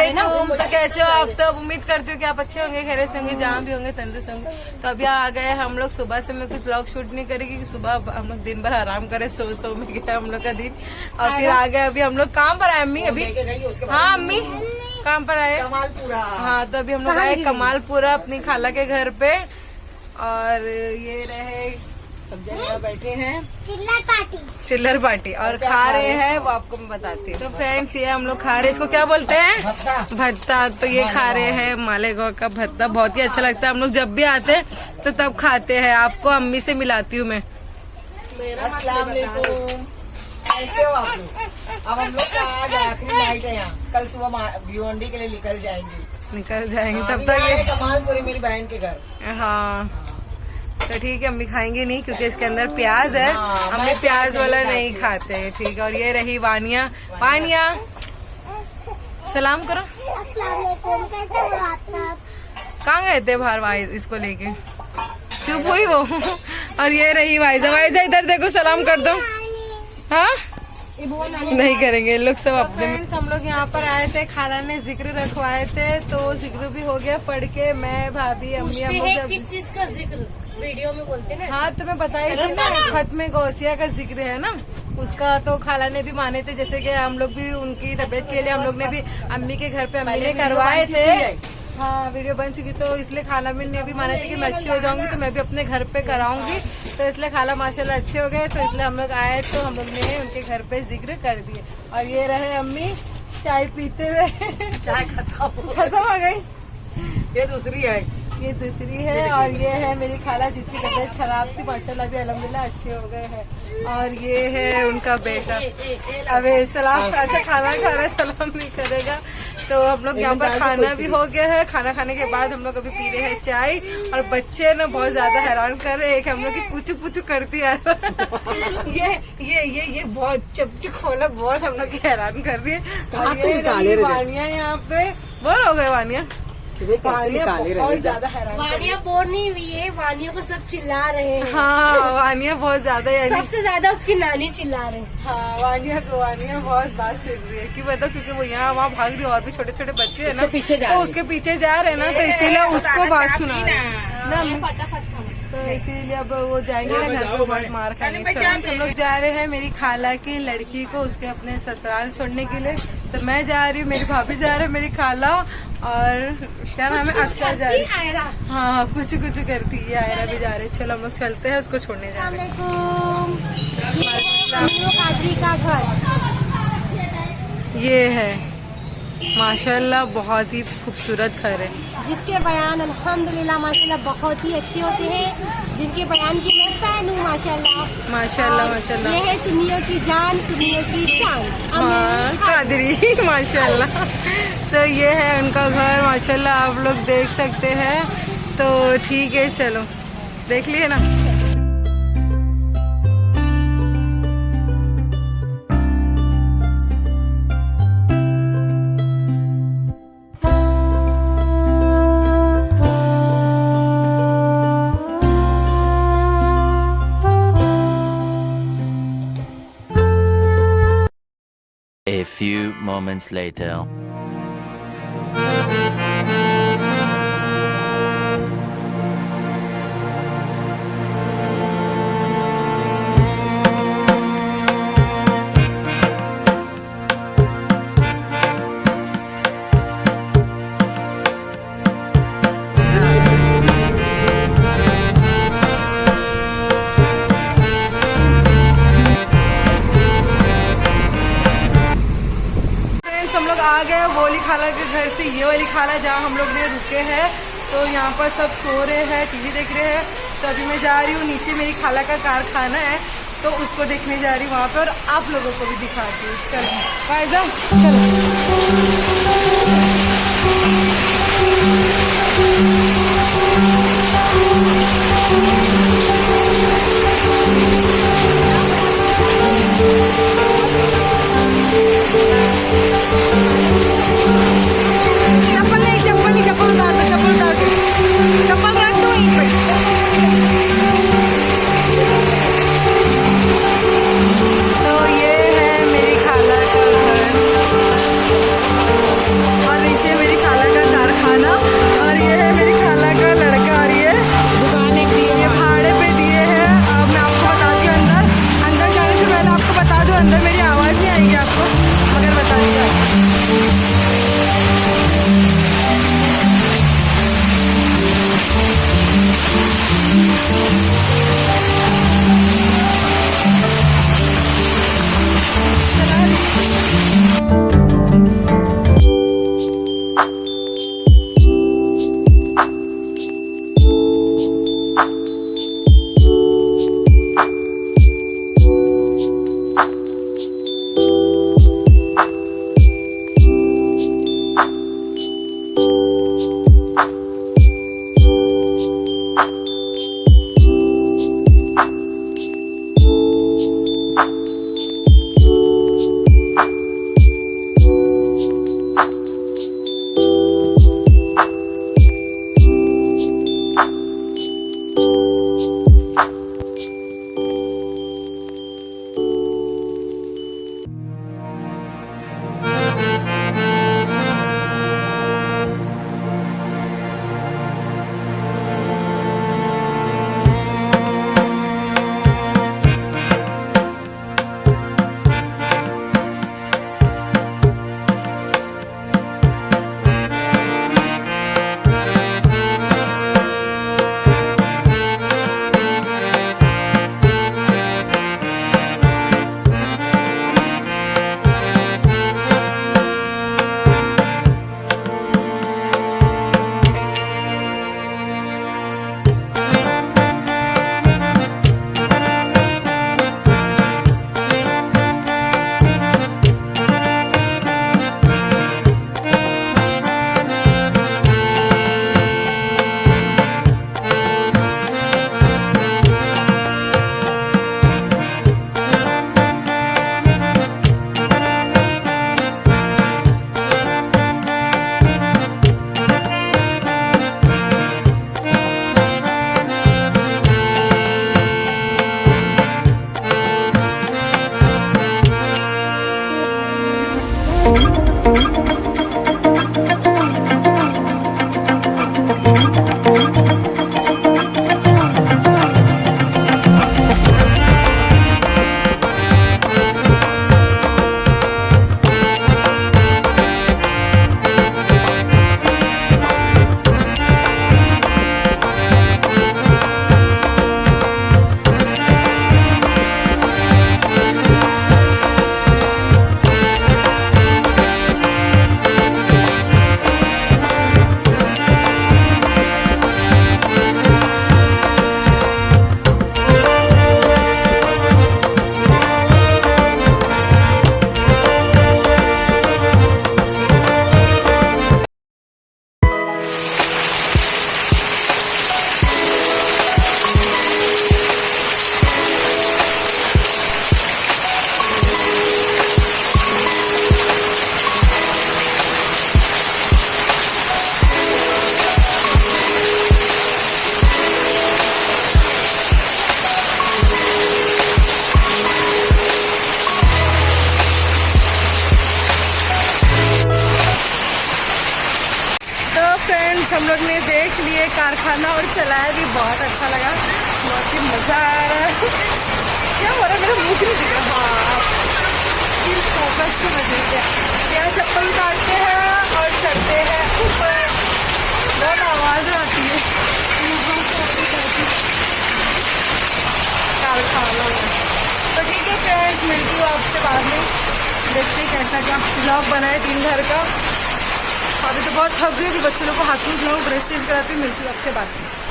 अस्सलामुअलैकुम। तो कैसे हो आप सब? उम्मीद करती हूँ कि आप अच्छे होंगे, खैरियत से होंगे, जहाँ भी होंगे तंदुरुस्त होंगे। तो अभी आ गए हम लोग। सुबह से मैं कुछ व्लॉग शूट नहीं करेगी कि सुबह हम लोग दिन भर आराम करे, सो में गया हम लोग का दिन। और फिर आ गए अभी हम लोग काम पर आए अम्मी अभी। हाँ अम्मी काम पर आए कमालपुरा। हाँ तो अभी हम लोग आए कमालपुरा अपनी खाला के घर पे। और ये रहे सब जगह बैठे हैं चिल्लर पार्टी और खा रहे हैं, वो आपको मैं बताती हूँ। तो फ्रेंड्स ये हम लोग खा रहे हैं, इसको क्या बोलते हैं? भत्ता। तो ये खा रहे हैं मालेगांव का भत्ता, बहुत ही अच्छा लगता है। हम लोग जब भी आते हैं तो तब खाते हैं। आपको अम्मी से मिलाती हूँ मैं। अस्सलाम वालेकुम, कैसे हो आप लोग? अब हम लोग का आज आखिरी नाइट है यहाँ, कल सुबह भिवंडी के लिए निकल जाएंगे तब तक ये कमालपुरी मेरी बहन के घर। हाँ तो ठीक है, अम्मी खाएंगे नहीं क्योंकि इसके अंदर प्याज है। अम्मी प्याज वाला नहीं खाते हैं, ठीक है। और ये रही वानिया। वानिया सलाम करो। कहाँ गए थे बाहर वाइज इसको लेके? चुप हुई वो। और ये रही वाइजा। वाइजा इधर देखो, सलाम कर दो। हाँ नहीं करेंगे लोग सब अपने। हम लोग यहाँ पर आए थे, खाला ने जिक्र रखवाए थे तो जिक्र भी हो गया पढ़ के। मैं भाभी अम्मी किस चीज का जिक्र वीडियो में बोलते हैं ना? हाँ तो मैं बताई थी ना, खत्म गौसिया का जिक्र है ना उसका। तो खाला ने भी माने थे, जैसे कि हम लोग भी उनकी तबीयत के लिए हम लोग ने भी अम्मी के घर पे अम्मी ने करवाए थे। हाँ वीडियो बन चुकी, तो इसलिए खाला ने भी माने थे कि मैं अच्छी हो जाऊंगी तो मैं भी अपने घर पे कराऊंगी। तो इसलिए खाला माशाल्लाह अच्छे हो गए, तो इसलिए हम लोग आए तो हम लोग ने उनके घर पे जिक्र कर दिए। और ये रहे अम्मी चाय पीते हुए। चाय खत्म हो गई, ये दूसरी है, ये दूसरी है। और ये है मेरी खाला जिसकी तबीयत खराब थी, माशाल्लाह भी अल्हम्दुलिल्लाह अच्छे हो गए हैं। और ये है उनका बेटा। अबे सलाम, अच्छा खाना खा रहा है, सलाम नहीं करेगा। तो हम लोग यहाँ पर खाना भी हो गया है। खाना खाने के बाद हम लोग अभी पी रहे हैं चाय। और बच्चे ना बहुत ज्यादा हैरान कर रहे हैं। एक हम लोग की पुचू पुचू करती है। ये बहुत चपचू खोला, बहुत हम लोग की हैरान कर रही है। वानिया यहाँ पे बोर हो गए। वानिया बहुत ज्यादा हैरान, वानिया बोर नहीं हुई है, वानिया को सब चिल्ला रहे हैं। हाँ वानिया बहुत ज्यादा, सबसे ज्यादा उसकी नानी चिल्ला रहे हैं। हाँ वानिया बहुत बात सुन रही है कि बताओ, क्योंकि वो यहाँ वहाँ भाग रही है और भी छोटे छोटे बच्चे है ना पीछे जा तो उसके पीछे जा रहे हैं ना, तो इसीलिए उसको बात सुना ना। तो इसीलिए अब वो जाएंगे ना घर पे, बहुत मार खाएंगे। हम लोग जा रहे हैं मेरी खाला की लड़की को उसके अपने ससुराल छोड़ने के लिए। तो मैं जा रही हूँ, मेरी भाभी जा रही है, मेरी खाला और क्या नाम है अक्सर जा रही है। हाँ कुछ करती है, आयरा भी जा रही है। चलो हम लोग चलते हैं, उसको छोड़ने जा रहे हैं। का घर ये है माशाल्लाह बहुत ही खूबसूरत घर है, जिसके बयान अल्हम्दुलिल्लाह माशाल्लाह बहुत ही अच्छे होते हैं, जिनके बयान की मैं फैन हूँ माशाल्लाह। माशाल्लाह ये है सुन्नियों की जान, सुन्नियों की शान। हाँ कादरी माशाल्लाह। तो ये है उनका घर माशाल्लाह, आप लोग देख सकते हैं। तो ठीक है चलो देख लिए ना। A few moments later. आ गए वो वाली खाला के घर से ये वाली खाला जहाँ हम लोग ने रुके हैं। तो यहाँ पर सब सो रहे हैं, टीवी देख रहे हैं। तो अभी मैं जा रही हूँ नीचे, मेरी खाला का कारखाना है तो उसको देखने जा रही हूँ वहाँ पे, और आप लोगों को भी दिखाती हूँ। चलो फायदा चप्पल उतार दो, चप्पल रख दो वहीं पे। तो ये है मेरी खाला का घर। फ्रेंड्स हम लोग ने देख लिए कारखाना और चलाया भी, बहुत अच्छा लगा, बहुत ही मजा आ रहा है। क्या हो रहा है, मेरा मुंह नहीं दिख रहा। हाँ, फोकस की वजह से यहाँ चप्पल काटते हैं और चढ़ते हैं ऊपर, बहुत आवाज आती है कारखाना में। तो ठीक है फ्रेंड्स, मिलती हूँ आपसे बाद में, देखते हैं कैसा क्या ब्लॉग बनाए दिन भर का। अभी तो बहुत थक गई, बच्चों लोग को हाथ में ब्रेस चेंज कराती हूँ। मिलती हूँ आपसे बात में।